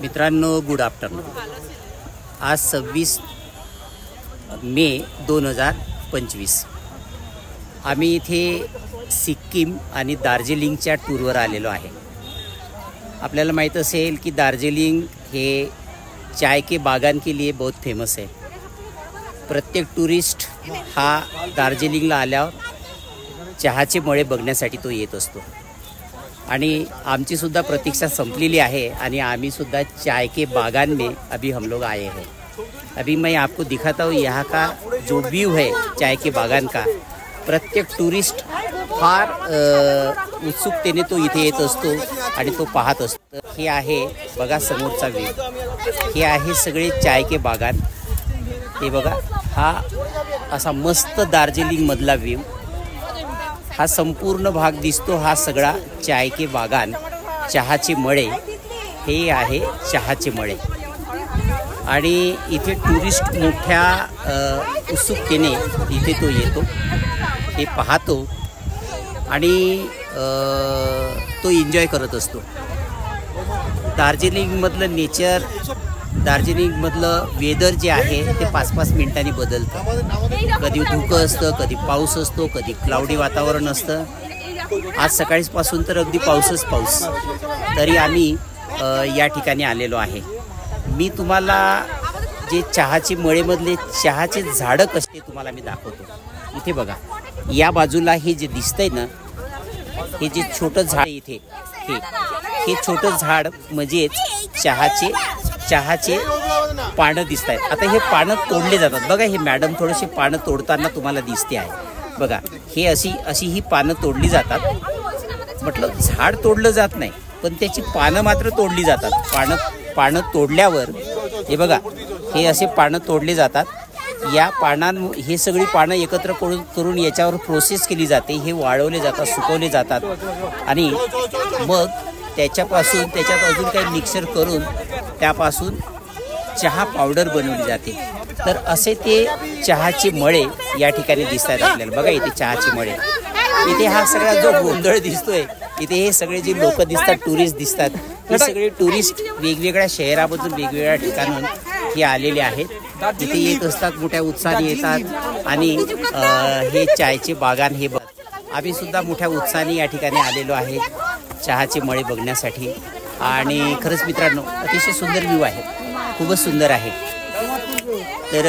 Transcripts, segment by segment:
मित्रांनो, good afternoon. आज 26 मे 2025 आम्ही इथे सिक्कीम आणि दार्जिलिंगच्या टूरवर आलेलो आहे। आपल्याला माहीत असेल की दार्जिलिंग हे चाय के बागान के लिए बहुत फेमस है। प्रत्येक टूरिस्ट हा दार्जिलिंगला आल्यावर चहाचे मळे बघण्यासाठी तो येत असतो आणि आमची सुद्धा प्रतीक्षा संपलेली आहे आणि आम्ही सुद्धा चाय के बागान में अभी हम लोग आए हैं। अभी मैं आपको दिखाता हूँ यहाँ का जो व्यू है चाय के बागान का। प्रत्येक टूरिस्ट फार उत्सुकतेने तो इथे येत असतो आणि तो पाहत असतो। हे आहे बघा समोरचा व्यू, हे आहे सगळे चाय के बागान। हे बघा, हा असा मस्त दार्जिलिंग मधला व्यू, हा संपूर्ण भाग दिसतो, हा सगळा चाय के बागान, चहाचे मळे। हे आहे चहाचे मळे आणि इथे टुरिस्ट मोठ्या उत्सुकतेने इथे तो येतो, हे पाहतो आणि तो एन्जॉय करत असतो। दार्जिलिंगमधलं नेचर, दार्जिलिंगमधलं वेदर जे आहे ते 5-5 मिनिटांनी बदलतं। कधी धुकं असतं, कधी पाऊस असतो, कधी क्लाउडी वातावरण असतं। आज सकाळीपासून तर अगदी पाऊसच पाऊस, तरी आम्ही या ठिकाणी आलेलो आहे। मी तुम्हाला जे चहाचे मळेमधले चहाचे झाडं कसे तुम्हाला मी दाखवतो। इथे बघा, या बाजूला हे जे दिसतंय ना, हे जे छोटं झाड इथे, हे छोटं झाड म्हणजेच चहाचे पानं दिसत आहेत। आता हे पानं तोडले जातात बघा, हे मॅडम थोडेसे पानं तोडताना तुम्हाला दिसते आहे बघा। हे अशी ही पानं तोडली जातात। म्हटलं झाड तोडलं जात नाही, पण त्याची पानं मात्र तोडली जातात। पानं तोडल्यावर हे बघा, हे असे पानं तोडले जातात। या हे सगळी पानं एकत्र करून याच्यावर प्रोसेस केली जाते। हे वाळवले जातात, सुकवले जातात आणि मग त्याच्यात अजून काही मिक्सर करून त्यापासून चहा पावडर बनवली जाते। तर असे ते चहाचे मळे या ठिकाणी दिसतात आपल्याला बघा। इथे चहाचे मळे, इथे हा सगळा जो गोंधळ दिसतोय, इथे हे सगळे जे लोक दिसतात, टुरिस्ट दिसतात, हे सगळे टुरिस्ट वेगवेगळ्या शहरामधून, वेगवेगळ्या ठिकाणाहून हे आलेले आहेत। इथे येत असतात, मोठ्या उत्साहाने येतात आणि हे चायचे बागान हे आम्ही सुद्धा मोठ्या उत्साहाने या ठिकाणी आलेलो आहे चहाचे मळे बघण्यासाठी। आणि खरंच मित्रांनो, अतिशय सुंदर व्ह्यू आहे, खूपच सुंदर आहे। तर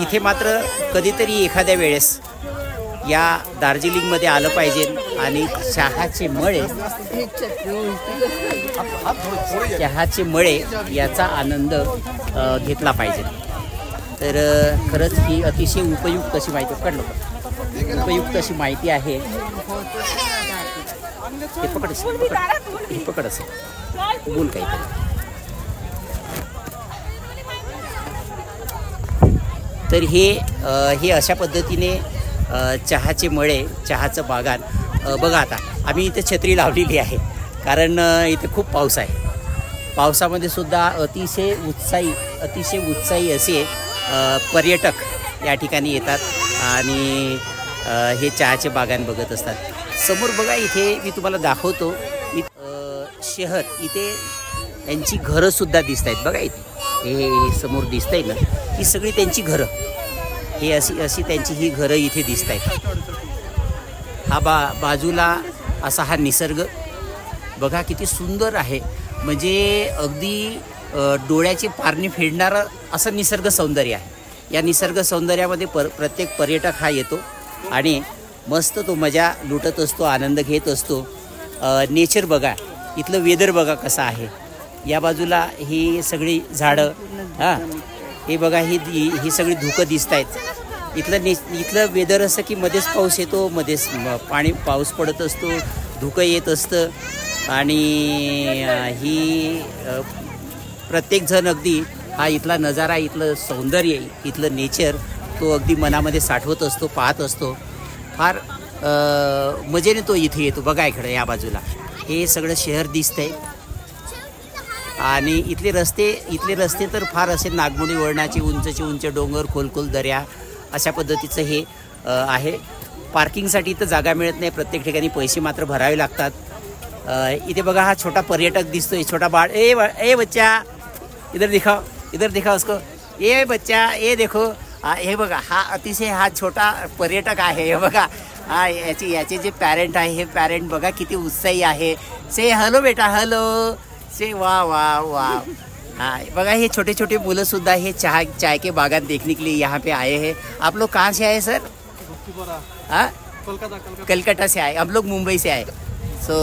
इथे मात्र कधीतरी एखाद्या वेळेस या दार्जिलिंगमध्ये आलं पाहिजे आणि चहाचे मळे याचा आनंद घेतला पाहिजे। तर खरंच ही अतिशय उपयुक्त अशी माहिती आहे। हे पकड असेल बोल काहीतरी। तर हे अशा पद्धतीने चहाचे मळे, चहाचं बागान बघा। आता आम्ही इथे छत्री लावलेली आहे कारण इथे खूप पाऊस आहे। पावसामध्ये सुद्धा अतिशय उत्साही असे पर्यटक या ठिकाणी येतात आणि हे चहाचे बागान बघत असतात। समोर बघा, इथे मी तुम्हाला दाखवतो शहर, इथे त्यांची घरं सुद्धा दिसत आहेत बघा। इथे हे समोर दिसतंय ना, ही सगळी त्यांची घरं, हे अशी त्यांची ही घरं इथे दिसत आहेत। हा बाजूला असा हा निसर्ग बघा, किती सुंदर आहे, म्हणजे अगदी डोळ्याचे पारणे फेडणारं असं निसर्ग सौंदर्य आहे। या निसर्ग सौंदर्यामध्ये प्रत्येक पर्यटक हा येतो आणि मस्त तो मजा लुटत असतो, आनंद घेत असतो। नेचर बघा, इथलं वेदर बघा कसं आहे। या बाजूला ही सगळी झाडं, हे बघा, ही सगळी धुकं दिसत आहेत। इथलं वेदर असं की मध्येच पाऊस येतो, मध्येच पाऊस पडत असतो, धुकं येत असतं आणि ही प्रत्येक जण अगदी हा इथला नजारा, इथलं सौंदर्य, इथलं नेचर तो अगदी मनामध्ये साठवत असतो, पाहत असतो। फार मजेने तो इथे येतो बघा। इकडे या बाजूला हे सगळं शहर दिसतंय आणि इथले रस्ते तर फार असे नागमोडी वळणाचे, उंच डोंगर, खोल दऱ्या, अशा पद्धतीचं हे आहे। पार्किंगसाठी तर जागा मिळत नाही, प्रत्येक ठिकाणी पैसे मात्र भरावे लागतात इथे बघा हा छोटा पर्यटक दिसतोय, छोटा बाळ. ए बच्चा इधर दिखाओ उसको. ये बच्चा ये देखो. हे बघा हा अतिशय हा छोटा पर्यटक आहे. हे बघा हा याचे जे पॅरेंट आहे हे पॅरेंट बघा किती उत्साही आहे. से हॅलो बेटा हॅलो से. वाह वाह वाह. हाँ बघा ये छोटे छोटे मुलं सुद्धा हे चाय के बागान देखने के लिए यहाँ पे आए हैं. आप लोग कहाँ से आए सर? हाँ कलकत्ता से आए. हम लोग मुंबई से आए. सो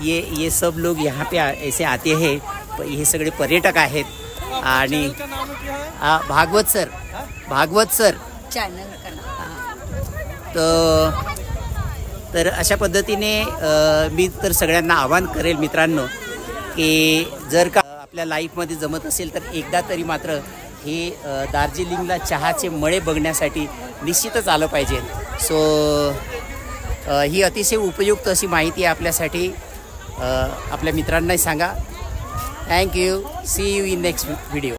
ये सब लोग यहाँ पे ऐसे आते हैं. हे सगळे पर्यटक आहेत. आणि भागवत सर चॅनल तर अशा पद्धतीने मी तर सगळ्यांना आवाहन करेल मित्रांनो की जर का आपल्या लाईफमध्ये जमत असेल तर एकदा तरी मात्र हे दार्जिलिंगला चहाचे मळे बघण्यासाठी निश्चितच आलं पाहिजे. सो ही अतिशय उपयुक्त अशी माहिती आहे आपल्यासाठी. आपल्या मित्रांनाही सांगा. Thank you. See you in next video.